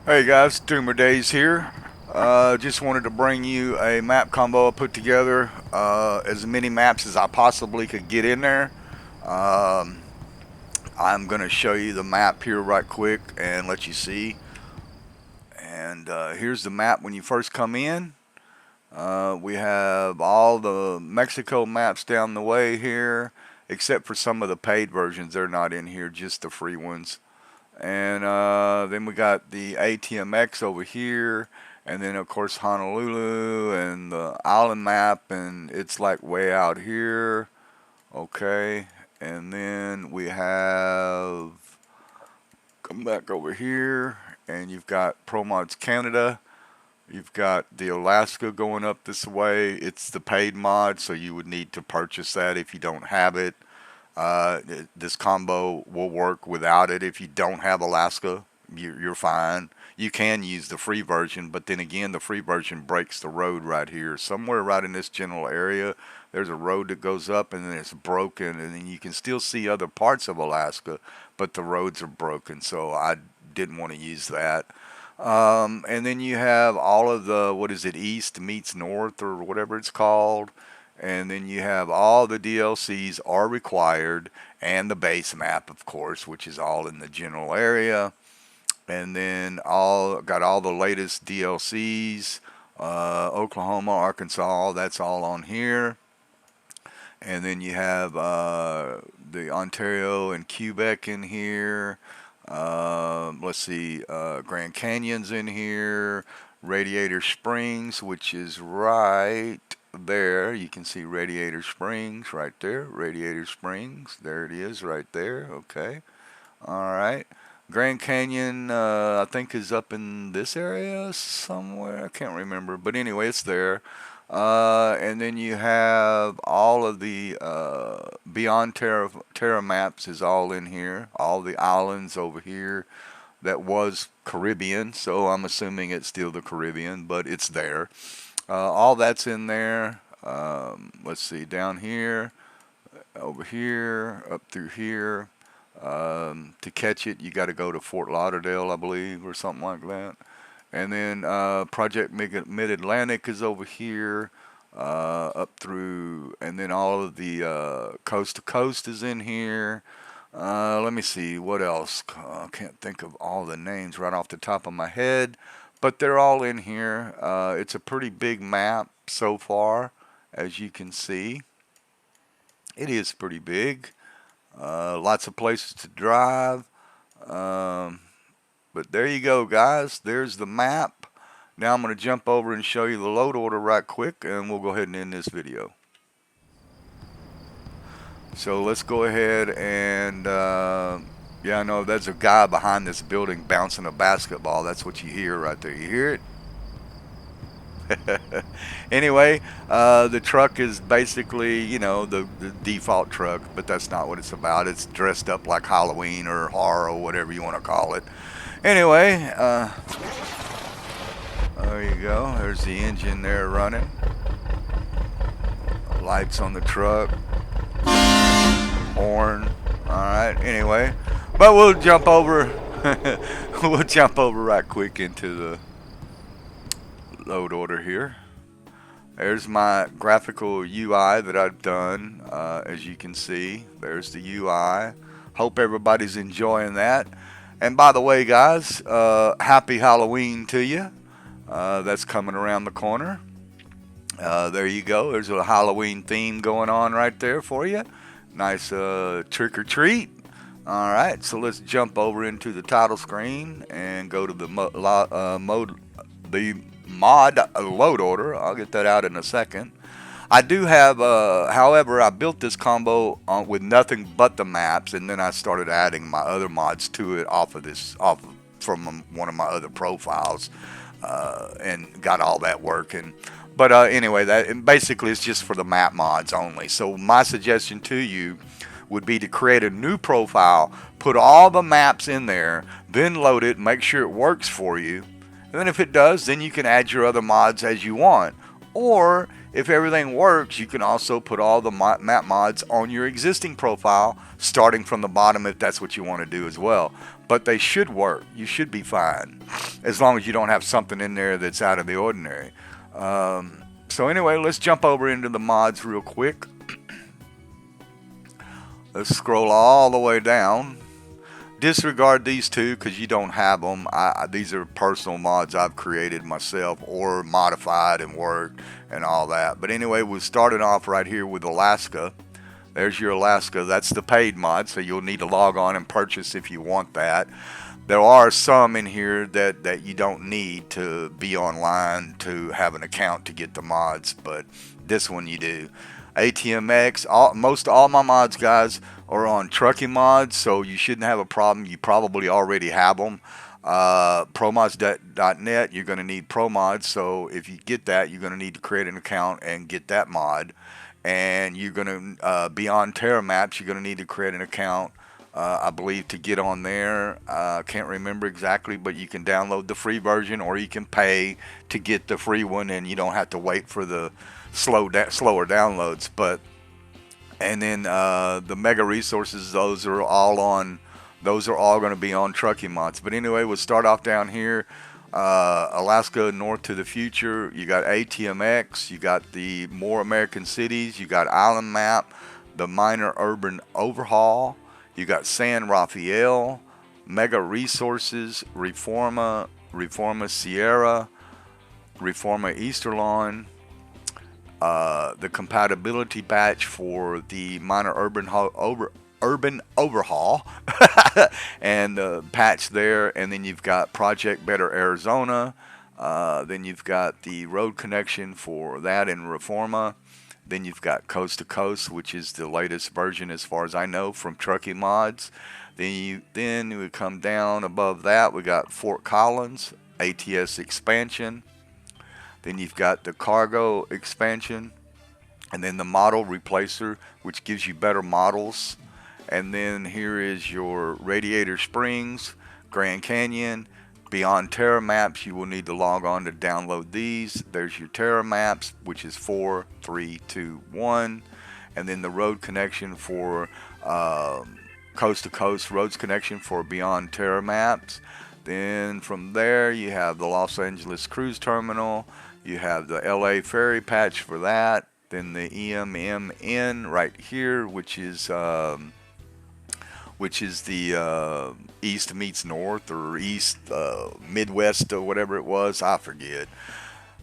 Hey guys, dOOmERdaZe here. Just wanted to bring you a map combo I put together. As many maps as I possibly could get in there. Um, I'm going to show you the map here right quick and let you see. And here's the map when you first come in. We have all the Mexico maps down the way here, except for some of the paid versions. They're not in here, just the free ones. And then we got the ATMX over here, and then of course Honolulu and the island map, and it's like way out here. Okay, and then we have come back over here, and you've got ProMods Canada. You've got the Alaska going up this way. It's the paid mod, so you would need to purchase that if you don't have it. Uh, this combo will work without it. If you don't have Alaska, you're fine. You can use the free version, but then again, the free version breaks the road right here. Somewhere right in this general area, there's a road that goes up and then it's broken, and then you can still see other parts of Alaska, but the roads are broken, so I didn't want to use that. And then you have all of the, what is it, East meets North or whatever it's called. And then you have all the DLCs are required and the base map, of course, which is all in the general area. And then got all the latest DLCs, Oklahoma, Arkansas, that's all on here. And then you have the Ontario and Quebec in here. Let's see, Grand Canyon's in here. Radiator Springs, which is right there. You can see Radiator Springs right there. Radiator Springs, there it is right there. Okay. All right. Grand Canyon, I think, is up in this area somewhere. I can't remember. But anyway, it's there. And then you have all of the Beyond Terra maps is all in here. All the islands over here. That was Caribbean, so I'm assuming it's still the Caribbean, but it's there. All that's in there. Let's see, down here, over here, up through here. To catch it, you got to go to Fort Lauderdale, I believe, or something like that. And then Project Mid-Atlantic is over here, up through, and then all of the Coast to Coast is in here. Let me see, what else? I can't think of all the names right off the top of my head, but they're all in here. It's a pretty big map so far, as you can see. It is pretty big. Lots of places to drive. Um, but there you go, guys. There's the map. Now I'm going to jump over and show you the load order right quick, and we'll go ahead and end this video. So let's go ahead and, yeah, I know there's a guy behind this building bouncing a basketball. That's what you hear right there. You hear it? Anyway, the truck is basically, the default truck, but that's not what it's about. It's dressed up like Halloween or horror or whatever you want to call it. Anyway, there you go. There's the engine there running. Lights on the truck. Horn. Alright, anyway. But we'll jump over we'll jump over right quick into the load order here. There's my graphical UI that I've done. As you can see, there's the UI. Hope everybody's enjoying that. And by the way, guys, happy Halloween to you. That's coming around the corner. There you go. There's a Halloween theme going on right there for you. Nice trick or treat. All right, so let's jump over into the title screen and go to the mod load order. I'll get that out in a second. I do have, however, I built this combo with nothing but the maps, and then I started adding my other mods to it off from one of my other profiles, and got all that working. But anyway, that basically is just for the map mods only. So my suggestion to you would be to create a new profile, put all the maps in there, then load it, make sure it works for you. And then if it does, then you can add your other mods as you want. Or if everything works, you can also put all the map mods on your existing profile, starting from the bottom if that's what you want to do as well. but they should work. You should be fine as long as you don't have something in there that's out of the ordinary. So anyway, let's jump over into the mods real quick. Let's scroll all the way down. Disregard these two because you don't have them. These are personal mods I've created myself or modified and worked and all that. But anyway, we started off right here with Alaska. There's your Alaska. That's the paid mod, so you'll need to log on and purchase if you want that. There are some in here that you don't need to be online to have an account to get the mods, but this one you do. ATMX, most all my mods, guys, are on trucky mods, so you shouldn't have a problem. You probably already have them. Promods.net, you're going to need pro mods, so if you get that, you're going to need to create an account and get that mod. And you're going to be on Terra Maps. You're going to need to create an account, I believe, to get on there. Can't remember exactly, but you can download the free version, or you can pay to get the free one, and you don't have to wait for the slower downloads. And then the mega resources, those are all going to be on trucky mods. But anyway, we'll start off down here. Alaska North to the Future, you got ATMX, you got the More American Cities, you got Island Map, the Minor Urban Overhaul, you got San Rafael, Mega Resources, Reforma Sierra, Reforma Easterlawn, the compatibility patch for the Minor Urban Overhaul and the patch there, and then you've got Project Better Arizona, then you've got the road connection for that in Reforma, then you've got Coast to Coast, which is the latest version as far as I know from Trucky Mods. Then we come down above that, we got Fort Collins ATS expansion, then you've got the cargo expansion, and then the model replacer, which gives you better models. And then here is your Radiator Springs, Grand Canyon, Beyond Terra Maps. You will need to log on to download these. There's your Terra Maps, which is 4, 3, 2, 1. And then the road connection for Coast to Coast roads connection for Beyond Terra Maps. Then from there you have the Los Angeles Cruise Terminal. You have the LA Ferry patch for that. Then the EMMN right here, which is the East meets North, or East Midwest, or whatever it was, I forget.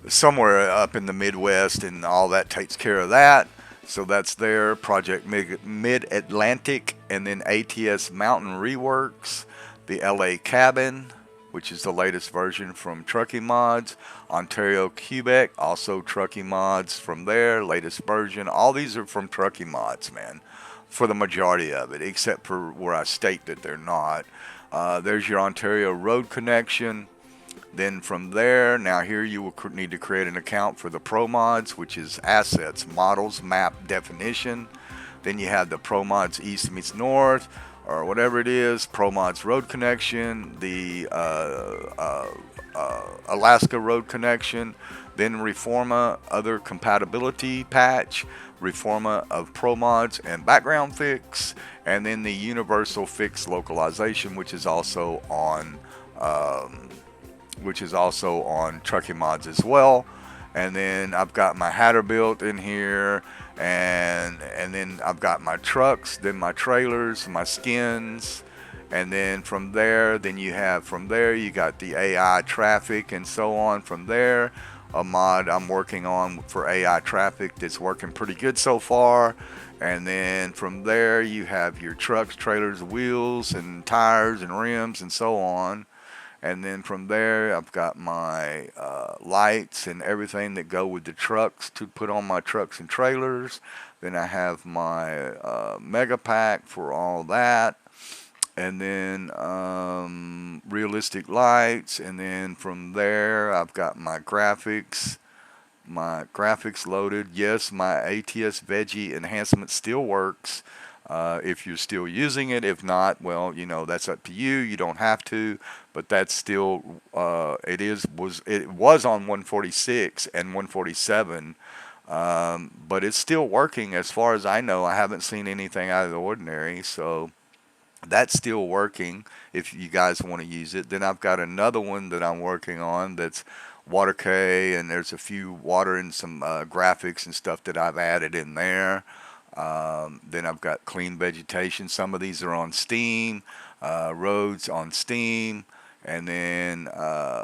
Somewhere up in the Midwest, and all that takes care of that. So that's there. Project Mid-Atlantic, and then ATS Mountain Reworks, the LA Cabin, which is the latest version from Trucky Mods. Ontario, Quebec, also Trucky Mods from there, latest version. All these are from Trucky Mods, man, for the majority of it, except for where I state that they're not. There's your Ontario road connection. Then from there, now here you will need to create an account for the Pro Mods, which is assets, models, map, definition. Then you have the Pro Mods East meets North, or whatever it is, Pro Mods road connection, the Alaska road connection, then Reforma other compatibility patch, Reforma of Pro Mods and background fix, and then the universal fix localization, which is also on Trucky Mods as well. And then I've got my header built in here, and then I've got my trucks, then my trailers, my skins, and then from there, you got the AI traffic and so on. From there, a mod I'm working on for AI traffic that's working pretty good so far. And then from there, you have your trucks, trailers, wheels, and tires and rims and so on. And then from there, I've got my lights and everything that go with the trucks to put on my trucks and trailers. Then I have my mega pack for all that. And then realistic lights. And then from there, I've got my graphics loaded. Yes, my ATS Veggie enhancement still works. If you're still using it. If not, well, that's up to you. You don't have to, but that's still it was on 146 and 147, but it's still working as far as I know. I haven't seen anything out of the ordinary. So That's still working if you guys want to use it. Then I've got another one that I'm working on that's water K, and there's a few water and some graphics and stuff that I've added in there. Then I've got clean vegetation. Some of these are on Steam, roads on Steam. And then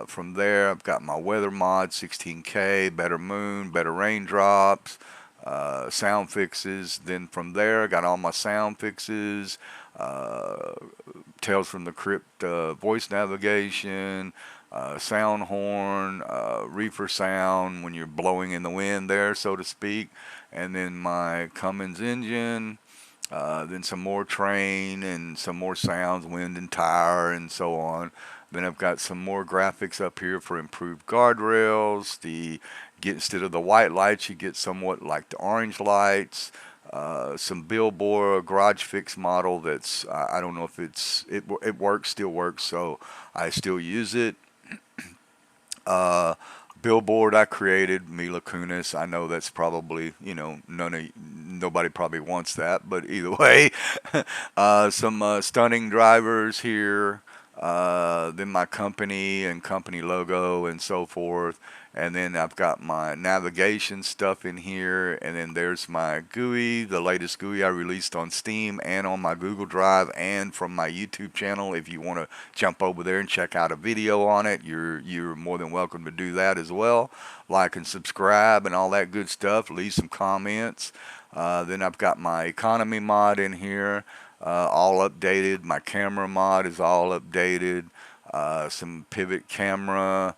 from there, I've got my weather mod, 16K, better moon, better raindrops, sound fixes. Then from there, I got all my sound fixes, uh, Tales from the Crypt, voice navigation, sound horn, reefer sound when you're blowing in the wind there, so to speak. And then my Cummins engine, then some more train and some more sounds, wind and tire, and so on. Then I've got some more graphics up here for improved guardrails. The get instead of the white lights, you get somewhat like the orange lights. Some billboard garage fix model that's I don't know if it works, still works, so I still use it. Uh, Billboard I created, Mila Kunis. I know that's probably, nobody probably wants that, but either way, some stunning drivers here. Then my company and company logo and so forth. And then I've got my navigation stuff in here. And then there's my GUI, the latest GUI I released on Steam and on my Google Drive and from my YouTube channel. If you want to jump over there and check out a video on it, you're more than welcome to do that as well. Like and subscribe and all that good stuff. Leave some comments. Then I've got my economy mod in here, all updated. My camera mod is all updated. Some pivot camera,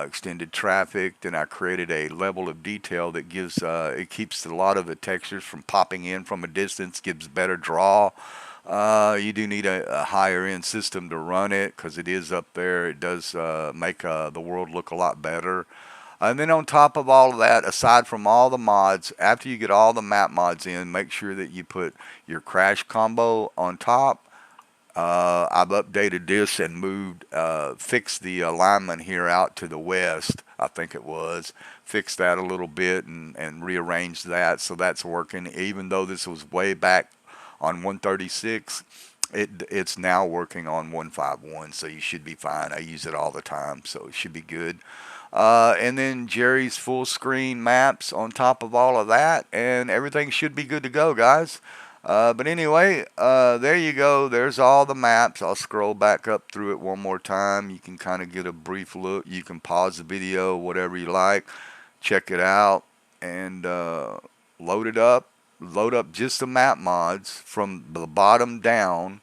extended traffic. Then I created a level of detail that gives it keeps a lot of the textures from popping in from a distance, gives better draw. You do need a higher end system to run it because it is up there. It does make the world look a lot better. And then on top of all of that, aside from all the mods, after you get all the map mods in, make sure that you put your crash combo on top. I've updated this and fixed the alignment here out to the west, I think it was. Fixed that a little bit and rearranged that, so that's working. Even though this was way back on 136, it's now working on 151, so you should be fine. I use it all the time, so it should be good. And then Jerry's full screen maps on top of all of that, and everything should be good to go, guys. But anyway, there you go. There's all the maps. I'll scroll back up through it one more time. You can kind of get a brief look. You can pause the video, whatever you like. Check it out and load it up. Load up just the map mods from the bottom down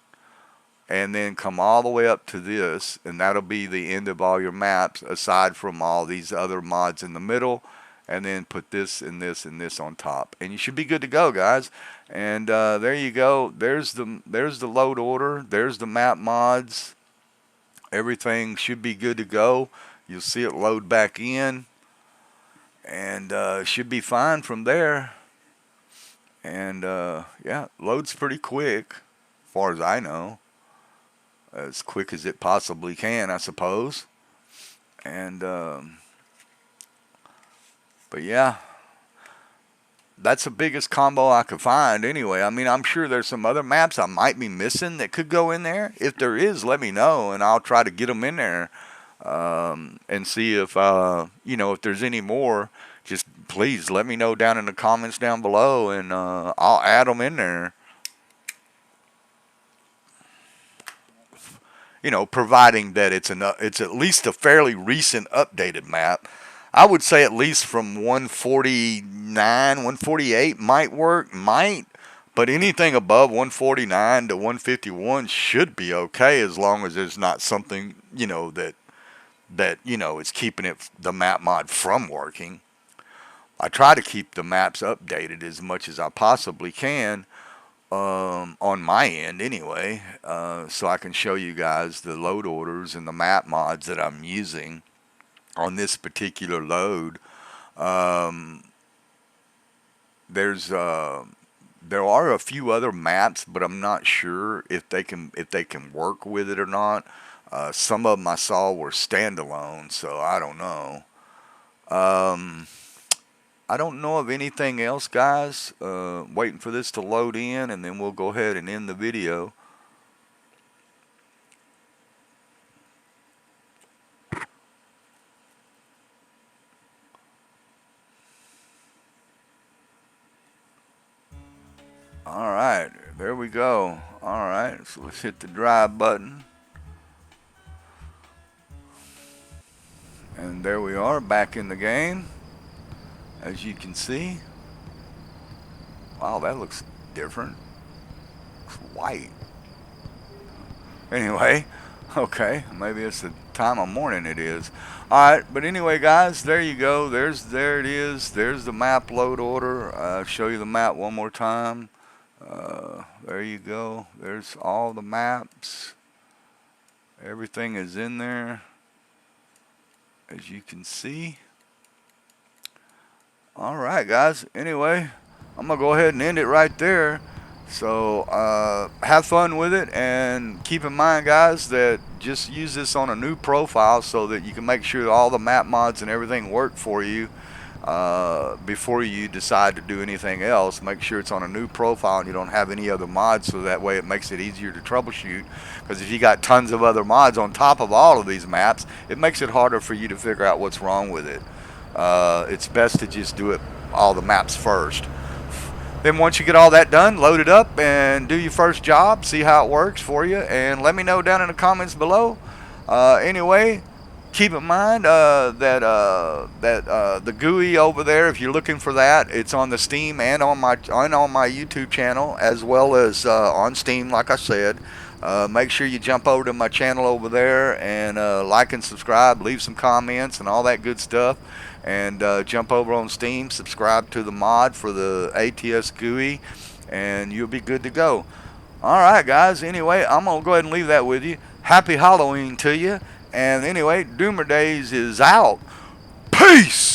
and then come all the way up to this, and that'll be the end of all your maps aside from all these other mods in the middle, and then put this and this and this on top, and you should be good to go, guys. And there you go. There's the load order. There's the map mods. Everything should be good to go. You'll see it load back in, and should be fine from there. And yeah, loads pretty quick, as far as I know, as quick as it possibly can, I suppose. And but yeah, that's the biggest combo I could find anyway. I mean, I'm sure there's some other maps I might be missing that could go in there. If there is, let me know, and I'll try to get them in there and see if, if there's any more. Just please let me know down in the comments down below, and I'll add them in there. Providing that it's at least a fairly recent updated map. I would say at least from 149, 148 might work, but anything above 149 to 151 should be okay as long as there's not something, that is keeping the map mod from working. I try to keep the maps updated as much as I possibly can, on my end anyway, so I can show you guys the load orders and the map mods that I'm using on this particular load. Um, there are a few other maps, but I'm not sure if they can work with it or not. Some of them I saw were standalone, so I don't know. Um, I don't know of anything else, guys. Waiting for this to load in, and then we'll go ahead and end the video. Alright, there we go. Alright, so let's hit the drive button. And there we are, back in the game. As you can see. Wow, that looks different. Looks white. Anyway, okay, maybe it's the time of morning it is. Alright, but anyway guys, there you go. There it is. There's the map load order. Show you the map one more time. There you go. There's all the maps. Everything is in there, as you can see. Alright guys, anyway, I'm going to go ahead and end it right there. So have fun with it, and keep in mind guys that just use this on a new profile so that you can make sure that all the map mods and everything work for you before you decide to do anything else. Make sure it's on a new profile and you don't have any other mods, so that way it makes it easier to troubleshoot. Because if you got tons of other mods on top of all of these maps, it makes it harder for you to figure out what's wrong with it. It's best to just do it all the maps first. Then once you get all that done, load it up and do your first job, see how it works for you, and let me know down in the comments below. Anyway, keep in mind that the GUI over there, if you're looking for that, it's on the Steam and on my YouTube channel, as well as on Steam, like I said. Make sure you jump over to my channel over there and like and subscribe, leave some comments and all that good stuff. And jump over on Steam, subscribe to the mod for the ATS GUI, and you'll be good to go. Alright guys, anyway, I'm going to go ahead and leave that with you. Happy Halloween to you. And anyway, dOOmERdaZe is out. Peace!